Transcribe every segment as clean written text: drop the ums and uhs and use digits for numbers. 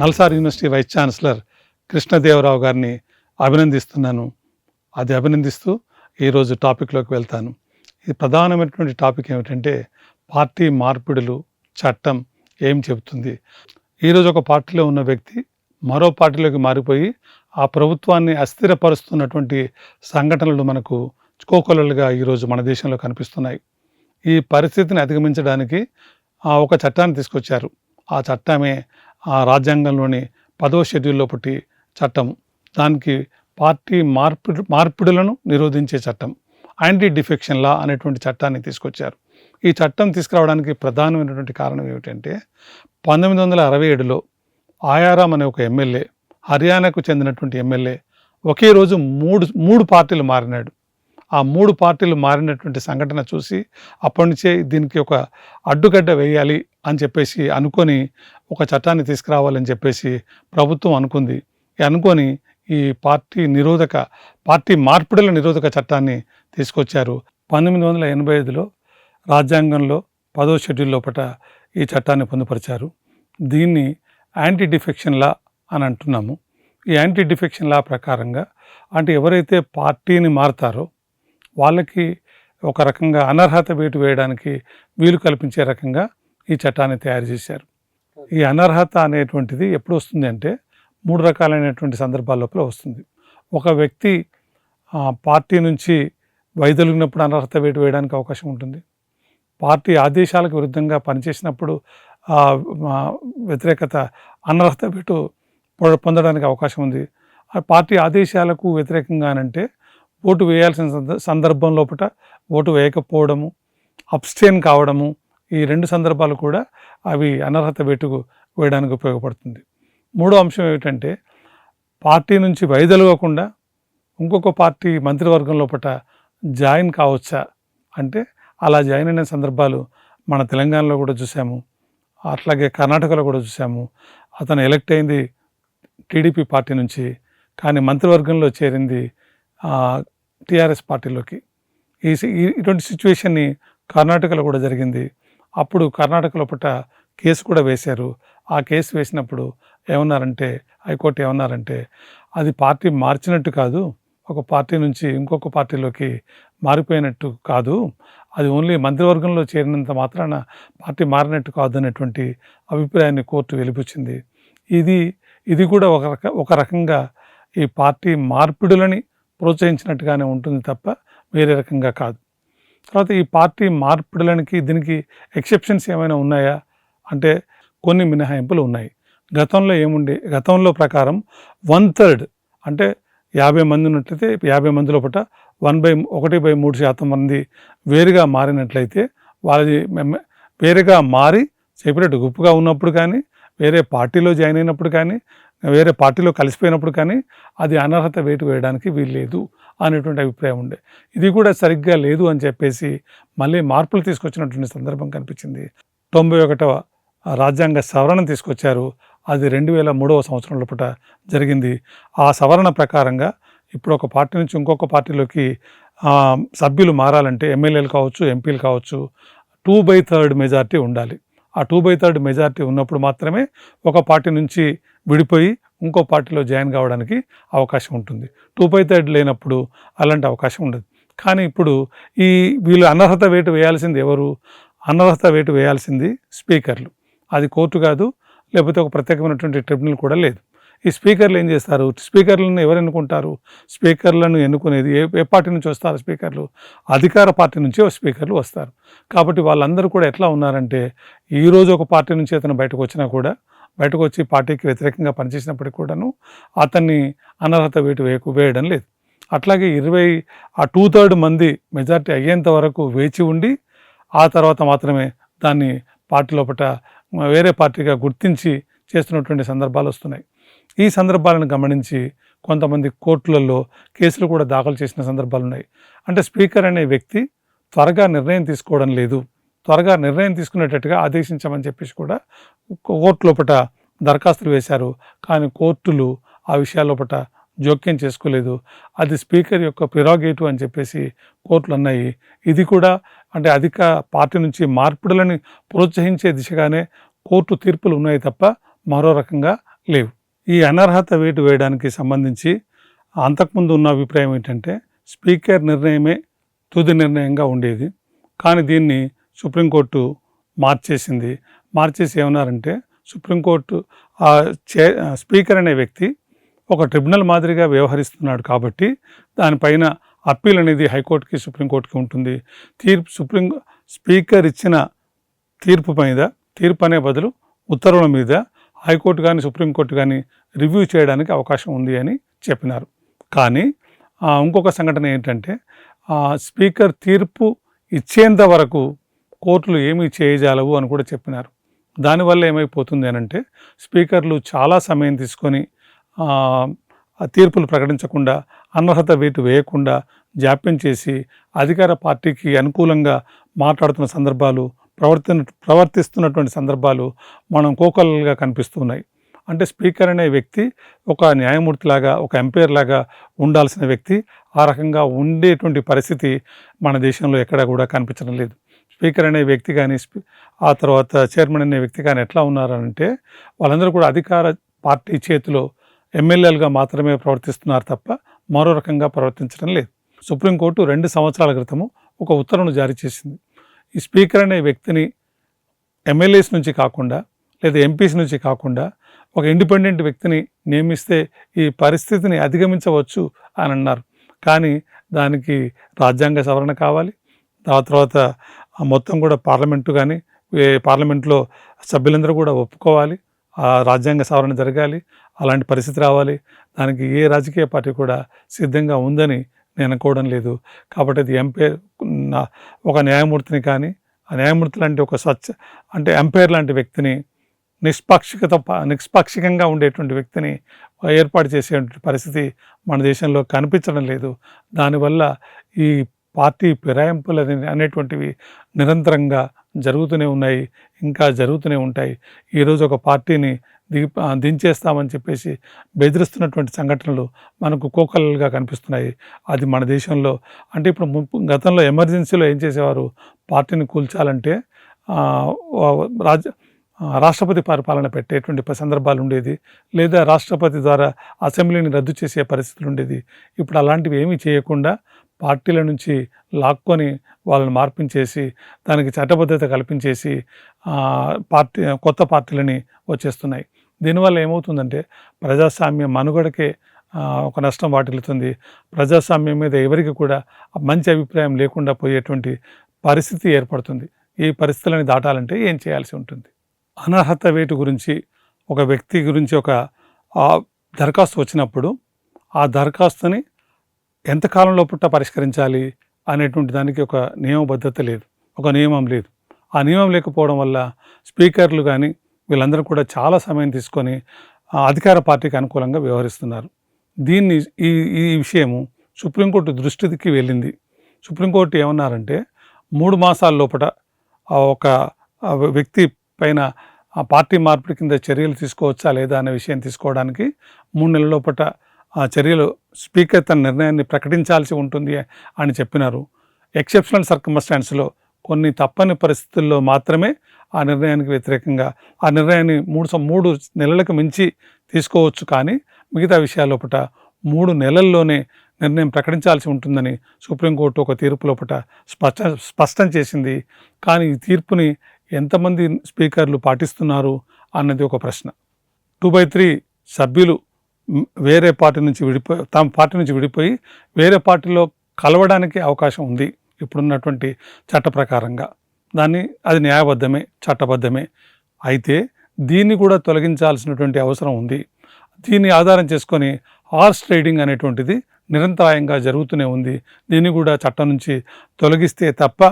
NALSAR university vice chancellor Krishna Deva Rao గారిని అభినందిస్తున్నాను. అది అభినందిస్తూ ఈరోజు టాపిక్లోకి వెళ్తాను. ఈ ప్రధానమైనటువంటి టాపిక్ ఏమిటంటే పార్టీ మార్పిడులు చట్టం ఏం చెబుతుంది. ఈరోజు ఒక పార్టీలో ఉన్న వ్యక్తి మరో పార్టీలోకి మారిపోయి ఆ ప్రభుత్వాన్ని అస్థిరపరుస్తున్నటువంటి సంఘటనలు మనకు కోకొల్లలుగా ఈరోజు మన దేశంలో కనిపిస్తున్నాయి. ఈ పరిస్థితిని అధిగమించడానికి ఒక చట్టాన్ని తీసుకొచ్చారు. ఆ చట్టమే రాజ్యాంగంలోని 10వ షెడ్యూల్లో పుట్టి చట్టం. దానికి పార్టీ మార్పిడులను నిరోధించే చట్టం, యాంటీ డిఫెక్షన్ లా అనేటువంటి చట్టాన్ని తీసుకొచ్చారు. ఈ చట్టం తీసుకురావడానికి ప్రధానమైనటువంటి కారణం ఏమిటంటే 1967లో ఆయారాం అనే ఒక ఎమ్మెల్యే, హర్యానాకు చెందినటువంటి ఎమ్మెల్యే ఒకే రోజు మూడు పార్టీలు మారినాడు. ఆ 3 పార్టీలు మారినటువంటి సంఘటన చూసి అప్పటి నుంచే దీనికి ఒక అడ్డుగడ్డ వేయాలి అని చెప్పేసి అనుకొని ఒక చట్టాన్ని తీసుకురావాలని చెప్పేసి ప్రభుత్వం అనుకుంది. అనుకొని ఈ పార్టీ మార్పిడుల నిరోధక చట్టాన్ని తీసుకొచ్చారు. 1985లో రాజ్యాంగంలో 10వ షెడ్యూల్ లోపట ఈ చట్టాన్ని పొందుపరిచారు. దీన్ని యాంటీ డిఫెక్షన్ లా అని అంటున్నాము. ఈ యాంటీ డిఫెక్షన్ లా ప్రకారంగా అంటే ఎవరైతే పార్టీని మారుతారో వాళ్ళకి ఒక రకంగా అనర్హత వేటు వేయడానికి వీలు కల్పించే రకంగా ఈ చట్టాన్ని తయారు చేశారు. ఈ అనర్హత అనేటువంటిది ఎప్పుడు వస్తుంది అంటే 3 రకాలైనటువంటి సందర్భాల లోపల వస్తుంది. ఒక వ్యక్తి పార్టీ నుంచి వైదొలిగినప్పుడు అనర్హత వేటు వేయడానికి అవకాశం ఉంటుంది. పార్టీ ఆదేశాలకు విరుద్ధంగా పనిచేసినప్పుడు వ్యతిరేకత అనర్హత వేటు పొందడానికి అవకాశం ఉంది. పార్టీ ఆదేశాలకు వ్యతిరేకంగానంటే ఓటు వేయాల్సిన సందర్భం లోపల ఓటు వేయకపోవడము, అబ్స్టైన్ కావడము, ఈ 2 సందర్భాలు కూడా అవి అనర్హత వేటుకు వేయడానికి ఉపయోగపడుతుంది. 3వ అంశం ఏమిటంటే పార్టీ నుంచి వైదొలగకుండా ఇంకొక పార్టీ మంత్రివర్గం లోపల జాయిన్ కావచ్చా అంటే అలా జాయిన్ అయిన సందర్భాలు మన తెలంగాణలో కూడా చూసాము, అట్లాగే కర్ణాటకలో కూడా చూసాము. అతను ఎలక్ట్ అయింది టీడీపీ పార్టీ నుంచి, కానీ మంత్రివర్గంలో చేరింది టీఆర్ఎస్ పార్టీలోకి. ఇటువంటి సిచ్యువేషన్ని కర్ణాటకలో కూడా జరిగింది. అప్పుడు కర్ణాటక లోపల కేసు కూడా వేశారు. ఆ కేసు వేసినప్పుడు ఏమన్నారంటే హైకోర్టు ఏమన్నారంటే అది పార్టీ మార్చినట్టు కాదు, ఒక పార్టీ నుంచి ఇంకొక పార్టీలోకి మారిపోయినట్టు కాదు, అది ఓన్లీ మంత్రివర్గంలో చేరినంత మాత్రాన పార్టీ మారినట్టు కాదు అనేటువంటి అభిప్రాయాన్ని కోర్టు వెలిపుచ్చింది. ఇది కూడా ఒక రకంగా ఈ పార్టీ మార్పిడులని ప్రోత్సహించినట్టుగానే ఉంటుంది తప్ప వేరే రకంగా కాదు. తర్వాత ఈ పార్టీ మార్పిడులకి దీనికి ఎక్సెప్షన్స్ ఏమైనా ఉన్నాయా అంటే కొన్ని మినహాయింపులు ఉన్నాయి. గతంలో ప్రకారం 1/3 అంటే 50 మంది ఉన్నట్లయితే 50 మంది లోపల 1/3% మంది వేరుగా మారినట్లయితే వాళ్ళది వేరుగా మారి సెపరేట్ గ్రూప్గా ఉన్నప్పుడు కానీ, వేరే పార్టీలో జాయిన్ అయినప్పుడు కానీ, వేరే పార్టీలో కలిసిపోయినప్పుడు కానీ అది అనర్హత వేటు వేయడానికి వీల్లేదు అనేటువంటి అభిప్రాయం ఉండే. ఇది కూడా సరిగ్గా లేదు అని చెప్పేసి మళ్ళీ మార్పులు తీసుకొచ్చినటువంటి సందర్భం కనిపించింది. 91వ రాజ్యాంగ సవరణ తీసుకొచ్చారు. అది 2003వ సంవత్సరం లోపల జరిగింది. ఆ సవరణ ప్రకారంగా ఇప్పుడు ఒక పార్టీ నుంచి ఇంకొక పార్టీలోకి సభ్యులు మారాలంటే ఎమ్మెల్యేలు కావచ్చు, ఎంపీలు కావచ్చు, 2/3 మెజార్టీ ఉండాలి. ఆ 2/3 మెజార్టీ ఉన్నప్పుడు మాత్రమే ఒక పార్టీ నుంచి విడిపోయి ఇంకో పార్టీలో జాయిన్ కావడానికి అవకాశం ఉంటుంది. 2/3 లేనప్పుడు అలాంటి అవకాశం ఉండదు. కానీ ఇప్పుడు వీళ్ళు అనర్హత వేటు వేయాల్సింది ఎవరు? అనర్హత వేటు వేయాల్సింది స్పీకర్లు. అది కోర్టు కాదు, లేకపోతే ఒక ప్రత్యేకమైనటువంటి ట్రిబ్యునల్ కూడా లేదు. ఈ స్పీకర్లు ఏం చేస్తారు? స్పీకర్లను ఎవరు ఎన్నుకుంటారు? స్పీకర్లను ఎన్నుకునేది ఏ పార్టీ నుంచి వస్తారు? స్పీకర్లు అధికార పార్టీ నుంచే స్పీకర్లు వస్తారు. కాబట్టి వాళ్ళందరూ కూడా ఎట్లా ఉన్నారంటే ఈరోజు ఒక పార్టీ నుంచి అతను బయటకు వచ్చినా కూడా, బయటకు వచ్చి పార్టీకి వ్యతిరేకంగా పనిచేసినప్పటికీ కూడాను అతన్ని అనర్హత వేటు వేయడం లేదు. అట్లాగే 2/3 మంది మెజార్టీ అయ్యేంత వరకు వేచి ఉండి ఆ తర్వాత మాత్రమే దాన్ని పార్టీ లోపల వేరే పార్టీగా గుర్తించి చేస్తున్నటువంటి సందర్భాలు వస్తున్నాయి. ఈ సందర్భాలను గమనించి కొంతమంది కోర్టులలో కేసులు కూడా దాఖలు చేసిన సందర్భాలు ఉన్నాయి. అంటే స్పీకర్ అనే వ్యక్తి త్వరగా నిర్ణయం తీసుకోవడం లేదు, త్వరగా నిర్ణయం తీసుకునేటట్టుగా ఆదేశించమని చెప్పేసి కూడా కోర్టు లోపల దరఖాస్తులు వేశారు. కానీ కోర్టులు ఆ విషయాల లోపల జోక్యం చేసుకోలేదు. అది స్పీకర్ యొక్క ప్రిరాగేటివ్ అని చెప్పేసి కోర్టులు అన్నాయి. ఇది కూడా అంటే అధిక పార్టీ నుంచి మార్పిడులని ప్రోత్సహించే దిశగానే కోర్టు తీర్పులు ఉన్నాయి తప్ప మరో రకంగా లేవు. ఈ అనర్హత వేటు వేయడానికి సంబంధించి అంతకుముందు ఉన్న అభిప్రాయం ఏంటంటే స్పీకర్ నిర్ణయమే తుది నిర్ణయంగా ఉండేది. కానీ దీన్ని సుప్రీంకోర్టు మార్చేసింది. మార్చేసి ఏమన్నారంటే సుప్రీంకోర్టు స్పీకర్ అనే వ్యక్తి ఒక ట్రిబ్యునల్ మాదిరిగా వ్యవహరిస్తున్నాడు కాబట్టి దానిపైన అప్పీల్ అనేది హైకోర్టుకి సుప్రీంకోర్టుకి ఉంటుంది. స్పీకర్ ఇచ్చిన తీర్పు అనే బదులు ఉత్తర్వుల మీద హైకోర్టు కానీ సుప్రీంకోర్టు కానీ రివ్యూ చేయడానికి అవకాశం ఉంది అని చెప్పినారు. కానీ ఇంకొక సంఘటన ఏంటంటే స్పీకర్ తీర్పు ఇచ్చేంత వరకు కోర్టులు ఏమీ చేయజాలవు అని కూడా చెప్పినారు. దానివల్ల ఏమైపోతుంది అనంటే స్పీకర్లు చాలా సమయం తీసుకొని తీర్పులు ప్రకటించకుండా అనర్హత వేటు వేయకుండా జాప్యం చేసి అధికార పార్టీకి అనుకూలంగా మాట్లాడుతున్న సందర్భాలు ప్రవర్తిస్తున్నటువంటి సందర్భాలు మనం కోకొల్లలుగా కనిపిస్తున్నాయి. అంటే స్పీకర్ అనే వ్యక్తి ఒక న్యాయమూర్తిలాగా ఒక ఎంపైర్ లాగా ఉండాల్సిన వ్యక్తి ఆ రకంగా ఉండేటువంటి పరిస్థితి మన దేశంలో ఎక్కడా కూడా కనిపించడం లేదు. స్పీకర్ అనే వ్యక్తి కానీ ఆ తర్వాత చైర్మన్ అనే వ్యక్తి కానీ ఎట్లా ఉన్నారంటే వాళ్ళందరూ కూడా అధికార పార్టీ చేతిలో ఎమ్మెల్యేలుగా మాత్రమే ప్రవర్తిస్తున్నారు తప్ప మరో రకంగా ప్రవర్తించడం లేదు. సుప్రీంకోర్టు 2 సంవత్సరాల క్రితము ఒక ఉత్తర్వును జారీ చేసింది. ఈ స్పీకర్ అనే వ్యక్తిని ఎమ్మెల్యేస్ నుంచి కాకుండా లేదా ఎంపీస్ నుంచి కాకుండా ఒక ఇండిపెండెంట్ వ్యక్తిని నియమిస్తే ఈ పరిస్థితిని అధిగమించవచ్చు అని అన్నారు. కానీ దానికి రాజ్యాంగ సవరణ కావాలి. ఆ తర్వాత మొత్తం కూడా పార్లమెంట్లో సభ్యులందరూ కూడా ఒప్పుకోవాలి. ఆ రాజ్యాంగ సవరణ జరగాలి. అలాంటి పరిస్థితి రావాలి. దానికి ఏ రాజకీయ పార్టీ కూడా సిద్ధంగా ఉందని నేను అనుకోవడం లేదు. కాబట్టి అది ఒక న్యాయమూర్తిని కానీ ఆ న్యాయమూర్తి లాంటి ఒక ఎంపైర్ లాంటి వ్యక్తిని నిష్పాక్షికంగా ఉండేటువంటి వ్యక్తిని ఏర్పాటు చేసేటువంటి పరిస్థితి మన దేశంలో కనిపించడం లేదు. దానివల్ల ఈ పార్టీ ఫిరాయింపులు అనేటువంటివి నిరంతరంగా జరుగుతూనే ఉన్నాయి, ఇంకా జరుగుతూనే ఉంటాయి. ఈరోజు ఒక పార్టీని దించేస్తామని చెప్పేసి బెదిరిస్తున్నటువంటి సంఘటనలు మనకు కోకొల్లలుగా కనిపిస్తున్నాయి. అది మన దేశంలో అంటే ఇప్పుడు గతంలో ఎమర్జెన్సీలో ఏం చేసేవారు, పార్టీని కూల్చాలంటే రాష్ట్రపతి పరిపాలన పెట్టేటువంటి సందర్భాలు ఉండేది, లేదా రాష్ట్రపతి ద్వారా అసెంబ్లీని రద్దు చేసే పరిస్థితులు ఉండేది. ఇప్పుడు అలాంటివి ఏమీ చేయకుండా పార్టీల నుంచి లాక్కొని వాళ్ళని మార్పించేసి దానికి చట్టబద్ధత కల్పించేసి కొత్త పార్టీలని వచ్చేస్తున్నాయి. దీనివల్ల ఏమవుతుందంటే ప్రజాస్వామ్య మనుగడకే ఒక నష్టం వాటిల్లుతుంది. ప్రజాస్వామ్యం మీద ఎవరికి కూడా మంచి అభిప్రాయం లేకుండా పోయేటువంటి పరిస్థితి ఏర్పడుతుంది. ఈ పరిస్థితులని దాటాలంటే ఏం చేయాల్సి ఉంటుంది? అనర్హత వేటు గురించి ఒక వ్యక్తి గురించి ఒక దరఖాస్తు వచ్చినప్పుడు ఆ దరఖాస్తుని ఎంతకాలం లోపల పరిష్కరించాలి అనేటువంటి దానికి ఒక నియమబద్ధత లేదు, ఒక నియమం లేదు. ఆ నియమం లేకపోవడం వల్ల స్పీకర్లు కానీ వీళ్ళందరూ కూడా చాలా సమయం తీసుకొని అధికార పార్టీకి అనుకూలంగా వ్యవహరిస్తున్నారు. దీన్ని ఈ విషయము సుప్రీంకోర్టు దృష్టికి వెళ్ళింది. సుప్రీంకోర్టు ఏమన్నారంటే 3 మాసాల లోపల ఒక వ్యక్తి పైన పార్టీ మార్పిడి కింద చర్యలు తీసుకోవచ్చా లేదా అనే విషయం తీసుకోవడానికి 3 నెలల లోపల చర్యలు స్పీకర్ తన నిర్ణయాన్ని ప్రకటించాల్సి ఉంటుంది అని చెప్పినారు. ఎక్సెప్షనల్ సర్కమ్స్టాన్స్లో కొన్ని తప్పని పరిస్థితుల్లో మాత్రమే ఆ నిర్ణయానికి వ్యతిరేకంగా ఆ నిర్ణయాన్ని 3 నెలలకు మించి తీసుకోవచ్చు. కానీ మిగతా విషయాల లోపల 3 నెలల్లోనే నిర్ణయం ప్రకటించాల్సి ఉంటుందని సుప్రీంకోర్టు ఒక తీర్పు లోపల స్పష్టం చేసింది. కానీ ఈ తీర్పుని ఎంతమంది స్పీకర్లు పాటిస్తున్నారు అన్నది ఒక ప్రశ్న. 2/3 సభ్యులు వేరే పార్టీ నుంచి తమ పార్టీ నుంచి విడిపోయి వేరే పార్టీలో కలవడానికి అవకాశం ఉంది ఇప్పుడున్నటువంటి చట్ట ప్రకారంగా. అది న్యాయబద్ధమే, చట్టబద్ధమే. అయితే దీన్ని కూడా తొలగించాల్సినటువంటి అవసరం ఉంది. దీన్ని ఆధారం చేసుకొని హార్స్ ట్రేడింగ్ అనేటువంటిది నిరంతరాయంగా జరుగుతూనే ఉంది. దీన్ని కూడా చట్టం నుంచి తొలగిస్తే తప్ప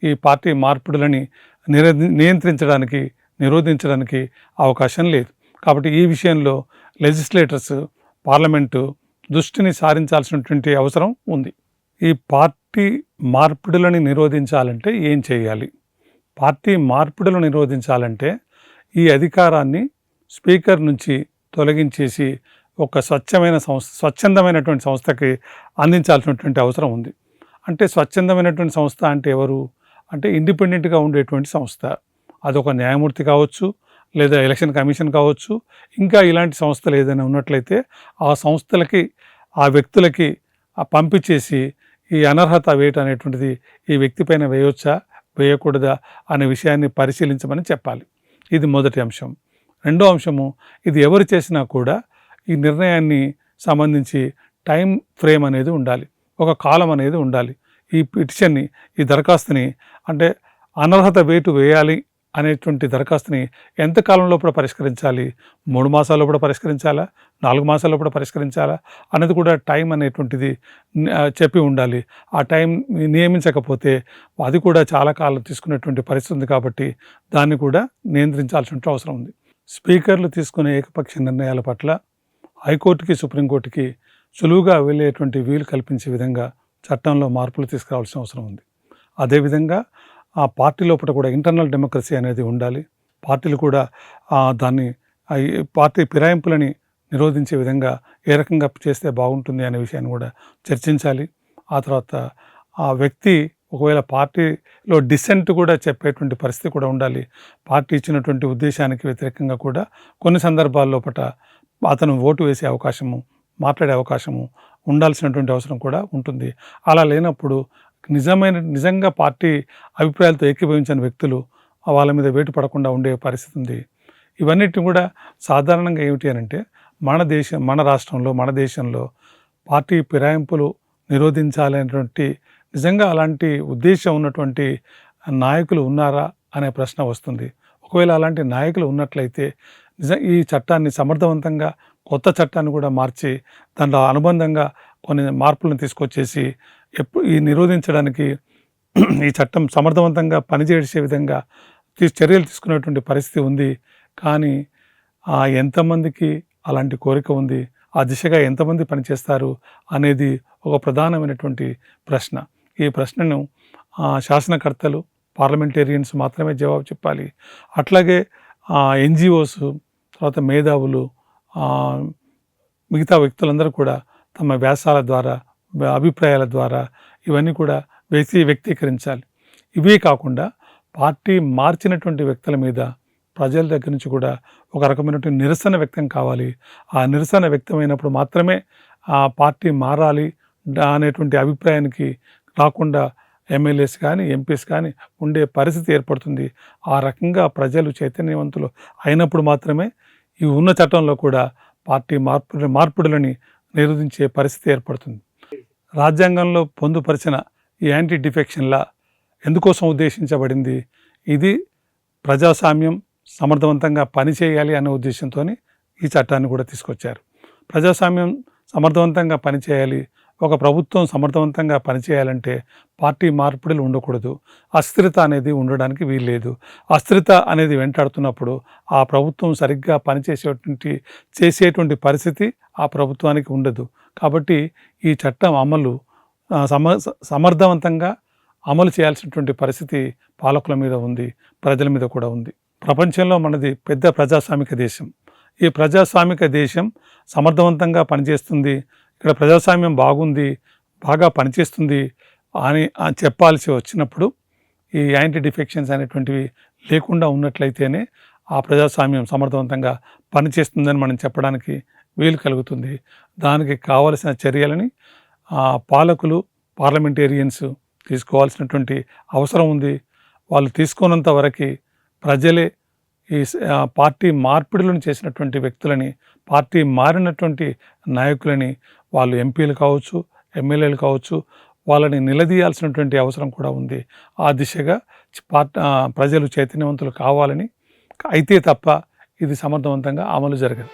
ఈ పార్టీ మార్పిడులని నిరోధించడానికి అవకాశం లేదు. కాబట్టి ఈ విషయంలో లెజిస్లేటర్స్, పార్లమెంటు దృష్టిని సారించాల్సినటువంటి అవసరం ఉంది. ఈ పార్టీ మార్పిడులని నిరోధించాలంటే ఏం చేయాలి? పార్టీ మార్పిడులను నిరోధించాలంటే ఈ అధికారాన్ని స్పీకర్ నుంచి తొలగించేసి ఒక స్వచ్ఛందమైనటువంటి సంస్థకి అందించాల్సినటువంటి అవసరం ఉంది. అంటే స్వచ్ఛందమైనటువంటి సంస్థ అంటే ఎవరు అంటే ఇండిపెండెంట్గా ఉండేటువంటి సంస్థ. అదొక న్యాయమూర్తి కావచ్చు, లేదా ఎలక్షన్ కమిషన్ కావచ్చు, ఇంకా ఇలాంటి సంస్థలు ఏదైనా ఉన్నట్లయితే ఆ సంస్థలకి ఆ వ్యక్తులకి పంపించేసి ఈ అనర్హత వేటు అనేటువంటిది ఈ వ్యక్తి పైన వేయొచ్చా వేయకూడదా అనే విషయాన్ని పరిశీలించమని చెప్పాలి. ఇది మొదటి అంశం. రెండో అంశము, ఇది ఎవరు చేసినా కూడా ఈ నిర్ణయాన్ని సంబంధించి టైం ఫ్రేమ్ అనేది ఉండాలి, ఒక కాలం అనేది ఉండాలి. ఈ పిటిషన్ని, ఈ దరఖాస్తుని, అంటే అనర్హత వేటు వేయాలి అనేటువంటి దరఖాస్తుని ఎంత కాలం లోపల పరిష్కరించాలి, 3 మాసాల లోపల పరిష్కరించాలా, 4 మాసాల లోపల పరిష్కరించాలా అనేది కూడా టైం అనేటువంటిది చెప్పి ఉండాలి. ఆ టైం నియమించకపోతే అది కూడా చాలా కాలం తీసుకునేటువంటి పరిస్థితి ఉంది. కాబట్టి దాన్ని కూడా నియంత్రించాల్సిన అవసరం ఉంది. స్పీకర్లు తీసుకునే ఏకపక్ష నిర్ణయాల పట్ల హైకోర్టుకి, సుప్రీంకోర్టుకి సులువుగా వెళ్ళేటువంటి వీలు కల్పించే విధంగా చట్టంలో మార్పులు తీసుకురావాల్సిన అవసరం ఉంది. అదేవిధంగా ఆ పార్టీ లోపల కూడా ఇంటర్నల్ డెమోక్రసీ అనేది ఉండాలి. పార్టీలు కూడా దాన్ని పార్టీ ఫిరాయింపులని నిరోధించే విధంగా ఏ రకంగా చేస్తే బాగుంటుంది అనే విషయాన్ని కూడా చర్చించాలి. ఆ తర్వాత ఆ వ్యక్తి ఒకవేళ పార్టీలో డిసెంట్ కూడా చెప్పేటువంటి పరిస్థితి కూడా ఉండాలి. పార్టీ ఇచ్చినటువంటి ఉద్దేశానికి వ్యతిరేకంగా కూడా కొన్ని సందర్భాల్లో అతను ఓటు వేసే అవకాశము, మాట్లాడే అవకాశము ఉండాల్సినటువంటి అవసరం కూడా ఉంటుంది. అలా లేనప్పుడు నిజంగా పార్టీ అభిప్రాయాలతో ఏకీభవించని వ్యక్తులు వాళ్ళ మీద వేటు పడకుండా ఉండే పరిస్థితి ఉంది. ఇవన్నిటిని కూడా సాధారణంగా ఏమిటి అని అంటే, మన రాష్ట్రంలో, మన దేశంలో పార్టీ ఫిరాయింపులు నిరోధించాలనేటువంటి నిజంగా అలాంటి ఉద్దేశం ఉన్నటువంటి నాయకులు ఉన్నారా అనే ప్రశ్న వస్తుంది. ఒకవేళ అలాంటి నాయకులు ఉన్నట్లయితే ఈ చట్టాన్ని సమర్థవంతంగా, కొత్త చట్టాన్ని కూడా మార్చి దాంట్లో అనుబంధంగా కొన్ని మార్పులను తీసుకొచ్చేసి ఈ నిరోధించడానికి ఈ చట్టం సమర్థవంతంగా పనిచేసే విధంగా చర్యలు తీసుకునేటువంటి పరిస్థితి ఉంది. కానీ ఎంతమందికి అలాంటి కోరిక ఉంది, ఆ దిశగా ఎంతమంది పనిచేస్తారు అనేది ఒక ప్రధానమైనటువంటి ప్రశ్న. ఈ ప్రశ్నను శాసనకర్తలు, పార్లమెంటేరియన్స్ మాత్రమే జవాబు చెప్పాలి. అట్లాగే ఎన్జిఓస్, తర్వాత మేధావులు, మిగతా వ్యక్తులందరూ కూడా తమ వ్యాసాల ద్వారా, అభిప్రాయాల ద్వారా ఇవన్నీ కూడా వ్యక్తీకరించాలి. ఇవే కాకుండా పార్టీ మార్చినటువంటి వ్యక్తుల మీద ప్రజల దగ్గర నుంచి కూడా ఒక రకమైనటువంటి నిరసన వ్యక్తం కావాలి. ఆ నిరసన వ్యక్తమైనప్పుడు మాత్రమే ఆ పార్టీ మారాలి అనేటువంటి అభిప్రాయానికి రాకుండా ఎమ్మెల్యేస్ కానీ, ఎంపీస్ కానీ ఉండే పరిస్థితి ఏర్పడుతుంది. ఆ రకంగా ప్రజలు చైతన్యవంతులు అయినప్పుడు మాత్రమే ఈ ఉన్న చట్టంలో కూడా పార్టీ మార్పుడులని నిరోధించే పరిస్థితి ఏర్పడుతుంది. రాజ్యాంగంలో పొందుపరిచిన ఈ యాంటీ డిఫెక్షన్ లా ఎందుకోసం ఉద్దేశించబడింది? ఇది ప్రజాస్వామ్యం సమర్థవంతంగా పనిచేయాలి అనే ఉద్దేశంతో ఈ చట్టాన్ని కూడా తీసుకొచ్చారు. ప్రజాస్వామ్యం సమర్థవంతంగా పనిచేయాలి, ఒక ప్రభుత్వం సమర్థవంతంగా పనిచేయాలంటే పార్టీ మార్పిడులు ఉండకూడదు, అస్థిరత అనేది ఉండడానికి వీల్లేదు. అస్థిరత అనేది వెంటాడుతున్నప్పుడు ఆ ప్రభుత్వం సరిగ్గా చేసేటువంటి పరిస్థితి ఆ ప్రభుత్వానికి ఉండదు. కాబట్టి ఈ చట్టం అమలు సమర్థవంతంగా అమలు చేయాల్సినటువంటి పరిస్థితి పాలకుల మీద ఉంది, ప్రజల మీద కూడా ఉంది. ప్రపంచంలో మనది పెద్ద ప్రజాస్వామిక దేశం. ఈ ప్రజాస్వామిక దేశం సమర్థవంతంగా పనిచేస్తుంది, ఇక్కడ ప్రజాస్వామ్యం బాగా పనిచేస్తుంది అని చెప్పాల్సి వచ్చినప్పుడు ఈ యాంటీ డిఫెక్షన్స్ అనేటువంటివి లేకుండా ఉన్నట్లయితేనే ఆ ప్రజాస్వామ్యం సమర్థవంతంగా పనిచేస్తుందని మనం చెప్పడానికి వీలు కలుగుతుంది. దానికి కావలసిన చర్యలని పాలకులు, పార్లమెంటేరియన్స్ తీసుకోవాల్సినటువంటి అవసరం ఉంది. వాళ్ళు తీసుకున్నంత వరకు ప్రజలే ఈ పార్టీ మార్పిడులను చేసినటువంటి వ్యక్తులని, పార్టీ మారినటువంటి నాయకులని, వాళ్ళు ఎంపీలు కావచ్చు, ఎమ్మెల్యేలు కావచ్చు, వాళ్ళని నిలదీయాల్సినటువంటి అవసరం కూడా ఉంది. ఆ దిశగా ప్రజలు చైతన్యవంతులు కావాలని, అయితే తప్ప ఇది సమర్థవంతంగా అమలు జరగదు.